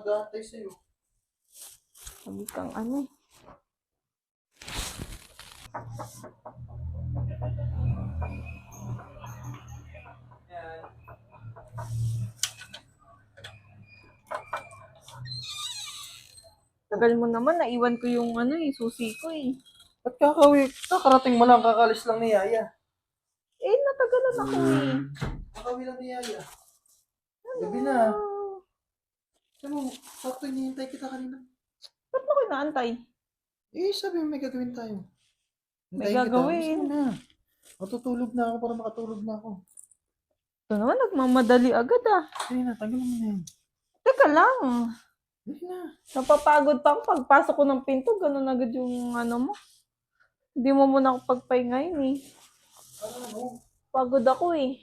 nag-aantay sa'yo. Sabi kang ano eh. Yan. Tagal mo naman, naiwan ko yung ano eh, susi ko eh. Ba't kakarating mo lang, kakalis lang ni Yaya. Eh, natagalan ako eh. Kakawi lang ni Yaya. Gabi na. Ah, Sabi mo, sakto hinihintay kita kanina. ba't mo ko inaantay? Eh, sabi mo may gagawin tayo. May Hintayin kita. gagawin. Gusto mo na. Matutulog na ako para makatulog na ako. Ito naman, nagmamadali agad ah. Sige na, tanggalin mo na yun. Teka lang. Sige na. Napapagod pa ako pagpasok ko ng pinto. Ganun agad yung ano mo. Hindi mo muna ako pagpahingayin eh. Ano? Pagod ako eh.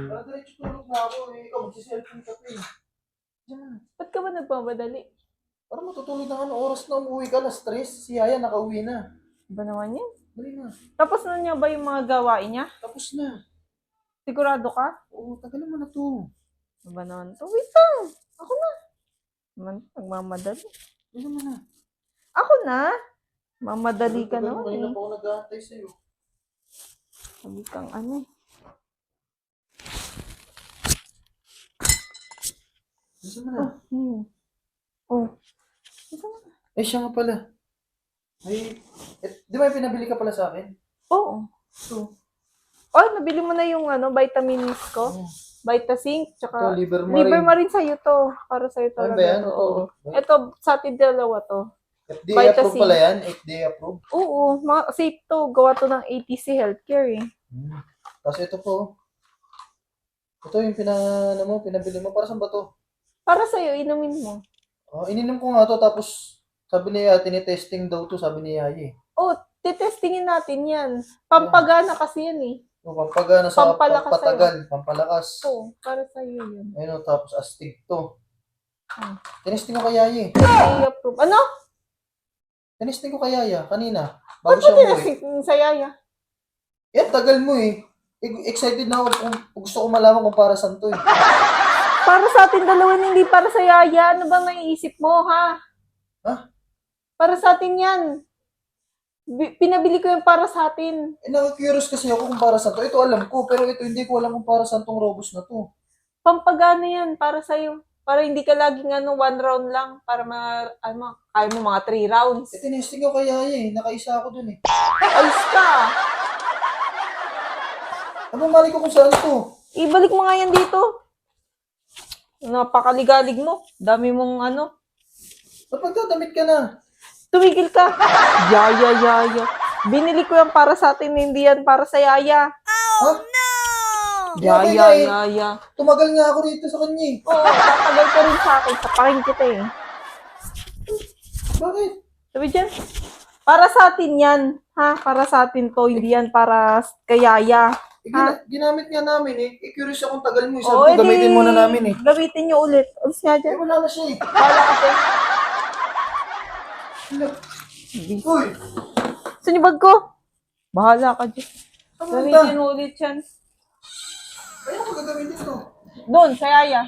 Para diretso tulog na ako eh. Ikaw, magsiselfie ka pa eh. Diyan na. Ba't ka ba nagmamadali? Para matutulog na ano, oras na umuwi ka, alas 3. Si Yaya nakauwi na. Ba naman yan? Dali na. Tapos na niya ba yung mga gawain niya? Tapos na. Sigurado ka? Oo, tagalin mo na to. Ano ba naman to? Wait lang. Ako na. Naman, nagmamadali. Tagalin mo na. Ako na? Mamadali ka Tagal mo, naman kanina eh. pa ako nag-aantay sa'yo. Sabi kang ano eh. Gusto mo na. Oh. Eh, siya nga pala. Ay, di ba yung pinabili ka pala sa akin? Oo. So, Oh, nabili mo na yung ano, vitamins ko. oh. Vitazinc, Ito, tsaka liver mo liver rin. ma rin sa'yo to. Para sa'yo Ano talaga ba yan? to. Ito. Oo. Ito, sa atin dalawa to. FDA Vitasin. approved pala yan? FDA approved? Oo, safe to. Gawa to ng ATC Healthcare eh. Kasi ito po. Ito yung pinabili mo. Para saan ba to? Para sa'yo, inumin mo. Oh, ininom ko nga to tapos sabi niya, tinitesting daw to, sabi ni Yaya eh. Oh, titestingin natin yan. Pampagana kasi yan eh. So, pampagana sa Pampalakas pampatagal, pampalakas. Oo, para sa'yo yun. Ayun, tapos astig to. Ah. Tinesting ko kay Yaya eh. I-approve. Ano? Tinesting ko kay Yaya kanina. Ba't Bago mo siya umuwi. tinasting sa yaya? Eh, tagal mo eh. Excited na ako kung gusto ko malaman kung para saan to eh. Para sa atin dalawa, hindi para sa yaya. Ano ba maiisip mo, ha? Ha? Para sa atin yan. Pinabili ko yung para sa atin. Eh, nakaka-curious kasi ako kung para saan to. Ito alam ko, pero ito hindi ko alam kung para saan tong Robust na to. Pampagana yan, para sa'yo. Para hindi ka laging one round lang. Para kaya mo mga 3 rounds. Eh, tinesting ko kay Yaya eh. Nakaisa ako dun eh. Ayos ka. Anong mali ko kung saan to? Ibalik mo nga yan dito. Napakaligalig mo. Dami mong ano. Ba't magdadamit ka na? Tumigil ka. Yaya. Binili ko yan para sa atin, hindi yan para sa yaya. Ha? Di okay nga eh. Yaya. Tumagal nga ako dito sa kanya eh. Oo, tatagal ko rin sa akin. Sapakin kita eh. Bakit? Sabi dyan, para sa atin yan. Ha? Para sa atin to. Hindi yan para kay yaya. Eh, ginamit nga namin eh. Curious akong tagal mo eh. Oo, Sabi ko, gamitin muna namin eh. Gamitin nyo ulit. Ulis nga Eh, dyan. wala na siya eh. Wala kasi. Uy! Saan yung bag ko? Bahala ka dyan. Ano Gamitin ba? mo ulit yan. Ayaw ko gagamitin to. Doon, sa yaya.